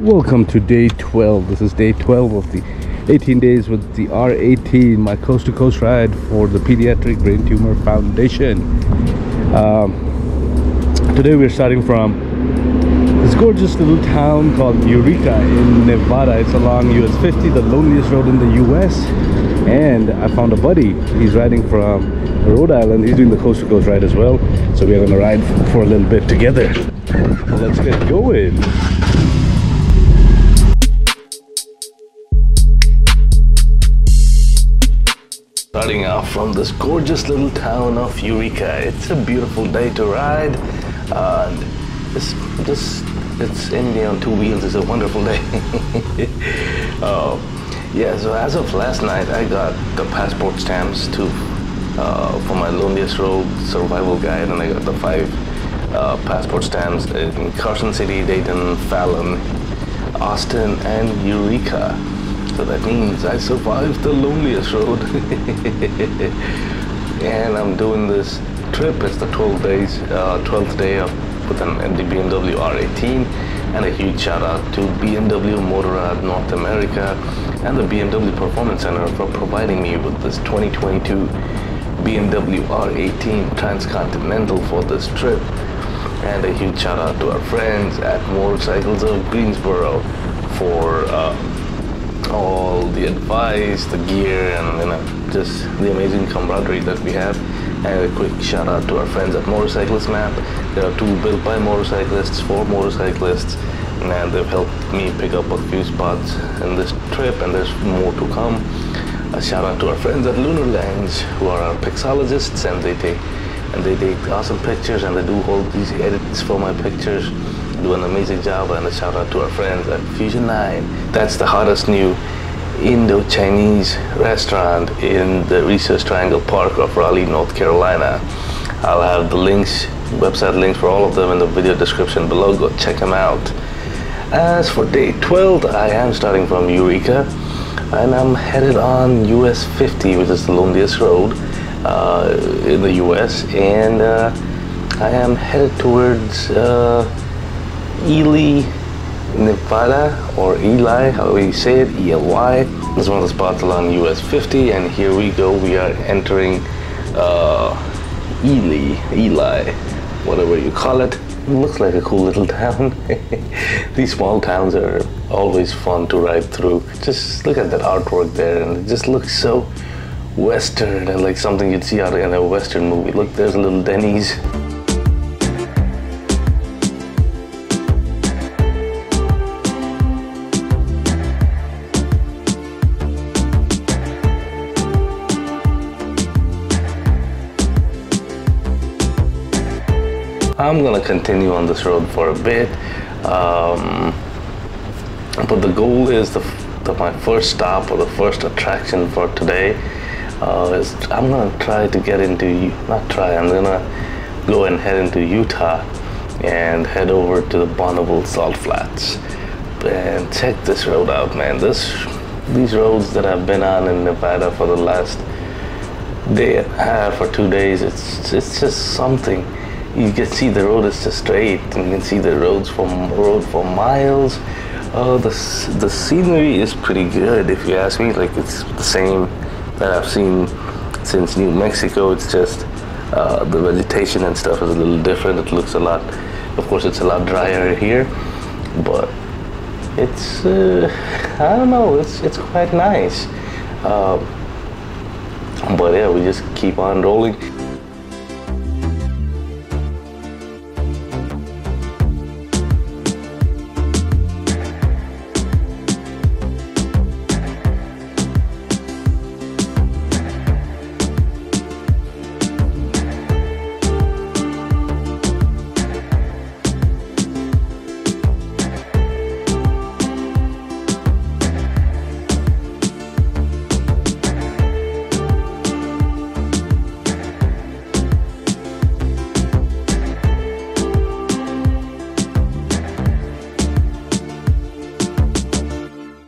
Welcome to day 12. This is day 12 of the 18 days with the R18, my coast-to-coast ride for the Pediatric Brain Tumor Foundation. Today we're starting from this gorgeous little town called Eureka in Nevada. It's along US 50, the loneliest road in the US. And I found a buddy. He's riding from Rhode Island. He's doing the coast-to-coast ride as well. So we're going to ride for a little bit together. Well, let's get going. Starting off from this gorgeous little town of Eureka. It's a beautiful day to ride. It's India on two wheels. It's a wonderful day. Yeah, so as of last night, I got the passport stamps for my loneliest road survival guide, and I got the 5 passport stamps in Carson City, Dayton, Fallon, Austin, and Eureka. So that means I survived the loneliest road. And I'm doing this trip. It's the 12th day of with the BMW R18. And a huge shout out to BMW Motorrad North America and the BMW Performance Center for providing me with this 2022 BMW R18 Transcontinental for this trip. And a huge shout out to our friends at Motorcycles of Greensboro for all the advice, the gear, and just the amazing camaraderie that we have. And a quick shout out to our friends at Motorcyclist Map. There are 2 built by motorcyclists for motorcyclists, and they've helped me pick up a few spots in this trip, and there's more to come. A shout out to our friends at Lunar Lens, who are our pixologists, and they take awesome pictures, and they do all these edits for my pictures. Do an amazing job. And a shout out to our friends at Fusion 9. That's the hottest new Indo-Chinese restaurant in the Research Triangle Park of Raleigh, North Carolina. I'll have the links, website links for all of them in the video description below. Go check them out. As for day 12, I am starting from Eureka, and I'm headed on US 50, which is the loneliest road in the US, and I am headed towards Ely, Nevada, or Eli, however you say it, E-L-Y. This is one of the spots along US 50, and here we go. We are entering Eli, whatever you call it. It looks like a cool little town. These small towns are always fun to ride through. Just look at that artwork there, and it just looks so Western and like something you'd see out in a Western movie. Look, there's a little Denny's. I'm gonna continue on this road for a bit, but the goal is my first stop, or the first attraction for today is I'm gonna try to get into, I'm gonna go and head into Utah and head over to the Bonneville Salt Flats and check this road out, man. These roads that I've been on in Nevada for the last day and a half or 2 days, it's just something. You can see the road is just straight, and you can see the road for miles. The scenery is pretty good, if you ask me. Like, it's the same that I've seen since New Mexico. It's just the vegetation and stuff is a little different. It looks a lot, of course, it's a lot drier here, but it's I don't know. It's quite nice. But yeah, we just keep on rolling.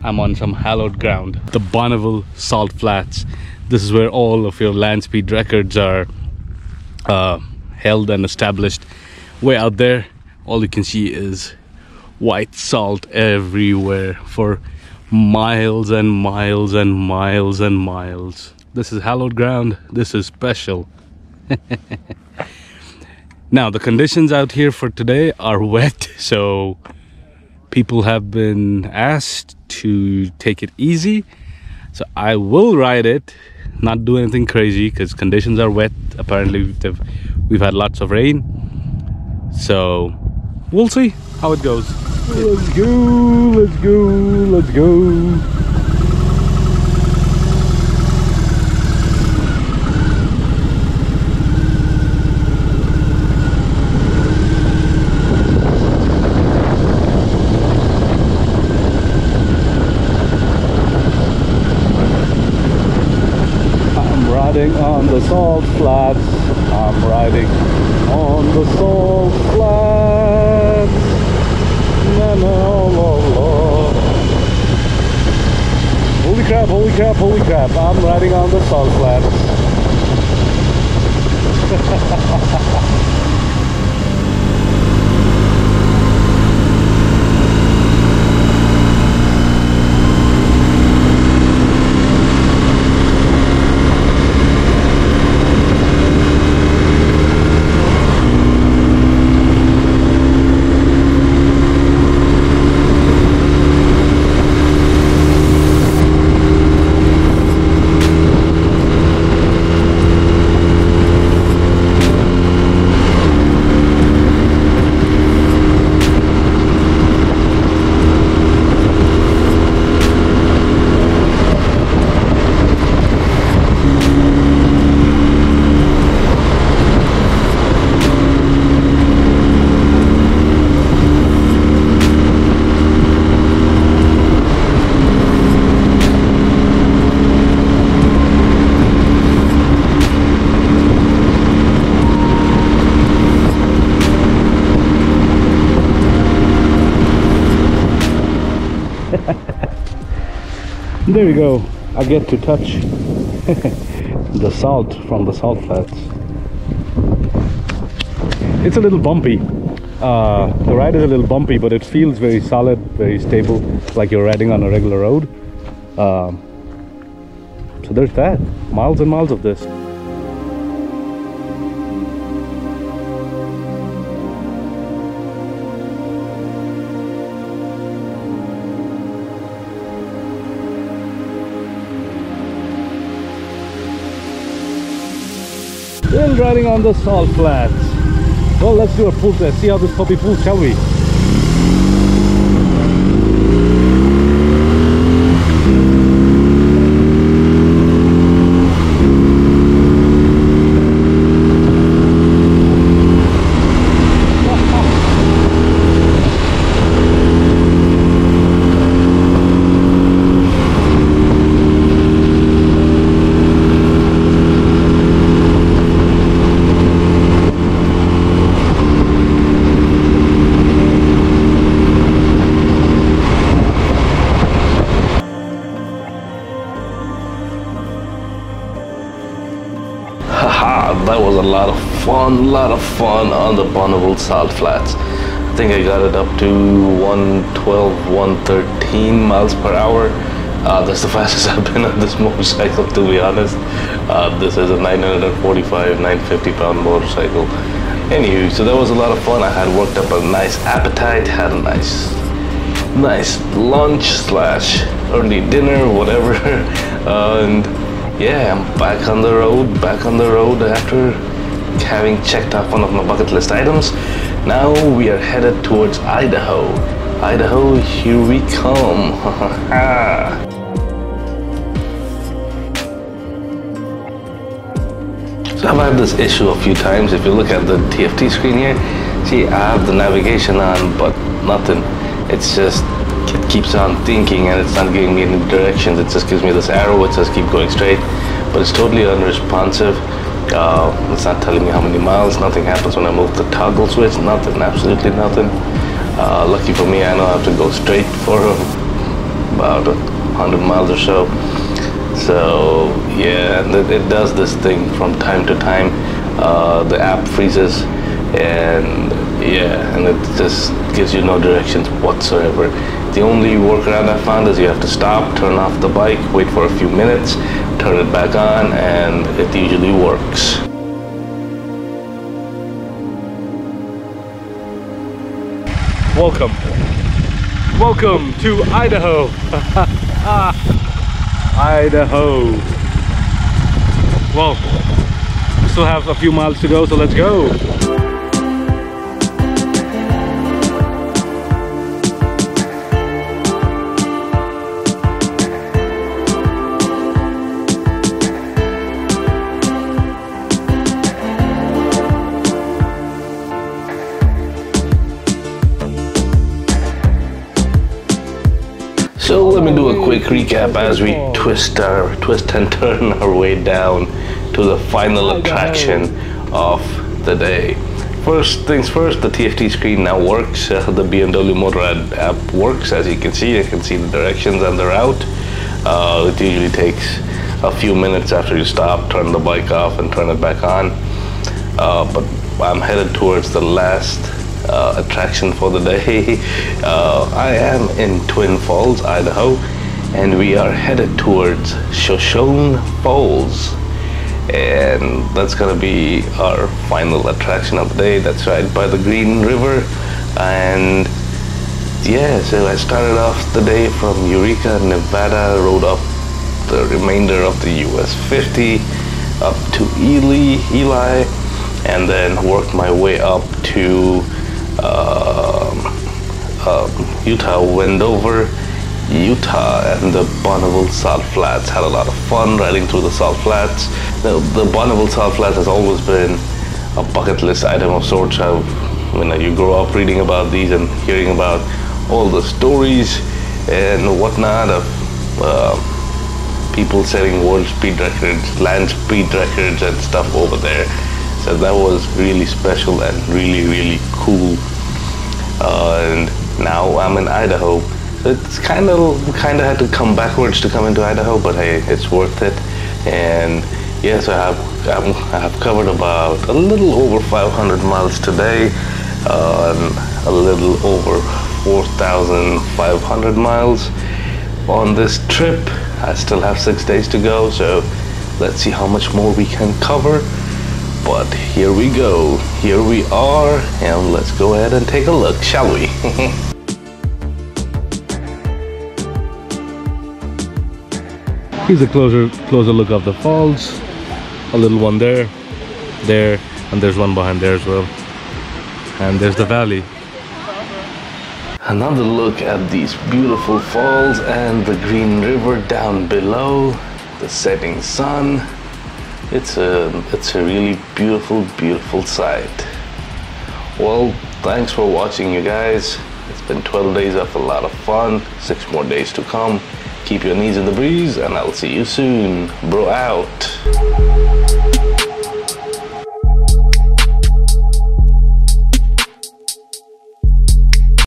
I'm on some hallowed ground, the Bonneville Salt Flats. This is where all of your land speed records are held and established. Way out there, all you can see is white salt everywhere for miles and miles and miles and miles. This is hallowed ground. This is special. Now the conditions out here for today are wet, so people have been asked to take it easy. So I will ride it, not do anything crazy because conditions are wet. Apparently we've had lots of rain, so we'll see how it goes. Let's go, let's go, let's go. On the salt flats, I'm riding on the salt flats. Na, na, la, la. Holy crap, holy crap, holy crap, I'm riding on the salt flats. There you go. I get to touch the salt from the salt flats. It's a little bumpy. The ride is a little bumpy, but it feels very solid, very stable, like you're riding on a regular road. So there's that. Miles and miles of this. Still riding on the salt flats. Well, let's do a pull test. See how this puppy pulls, shall we? That was a lot of fun on the Bonneville salt flats. I think I got it up to 112, 113 miles per hour. That's the fastest I've been on this motorcycle, to be honest. This is a 945, 950 pound motorcycle. Anywho, so that was a lot of fun. I had worked up a nice appetite, had a nice lunch slash early dinner, whatever. And yeah, I'm back on the road after having checked off one of my bucket list items. Now we are headed towards Idaho. Idaho, here we come. So I've had this issue a few times. If you look at the TFT screen here, see I have the navigation on, but nothing. It's just, it keeps on thinking and it's not giving me any directions. It just gives me this arrow which says keep going straight, but it's totally unresponsive. It's not telling me how many miles. Nothing happens when I move the toggle switch. Nothing, absolutely nothing. Lucky for me, I know I have to go straight for about 100 miles or so. So yeah, it does this thing from time to time. The app freezes and yeah, and it just gives you no directions whatsoever. The only workaround I found is you have to stop, turn off the bike, wait for a few minutes, turn it back on, and it usually works. Welcome to Idaho. Idaho. Well, we still have a few miles to go, so let's go. So let me do a quick recap as we twist and turn our way down to the final attraction of the day. First things first, the TFT screen now works. The BMW Motorrad app works, as you can see. You can see the directions and the route. It usually takes a few minutes after you stop, turn the bike off and turn it back on. But I'm headed towards the last attraction for the day. I am in Twin Falls, Idaho, and we are headed towards Shoshone Falls, and that's gonna be our final attraction of the day. That's right by the Green River. And yeah, so I started off the day from Eureka, Nevada, rode up the remainder of the US 50 up to Eli, and then worked my way up to Utah, Wendover, Utah, and the Bonneville Salt Flats. Had a lot of fun riding through the Salt Flats. The Bonneville Salt Flats has always been a bucket list item of sorts. You grow up reading about these and hearing about all the stories and whatnot of people setting world speed records, land speed records and stuff over there. So that was really special and really cool. And now I'm in Idaho. So it's kind of had to come backwards to come into Idaho, but hey, it's worth it. And yes, I have covered about a little over 500 miles today, a little over 4,500 miles on this trip. I still have 6 days to go, so let's see how much more we can cover. But here we go, here we are, and let's go ahead and take a look, shall we? Here's a closer look of the falls. A little one there, and there's one behind there as well. And there's the valley. Another look at these beautiful falls and the Green River down below, the setting sun. It's a really beautiful sight. Well, thanks for watching, you guys. It's been 12 days of a lot of fun, 6 more days to come. Keep your knees in the breeze, and I'll see you soon. Bro out.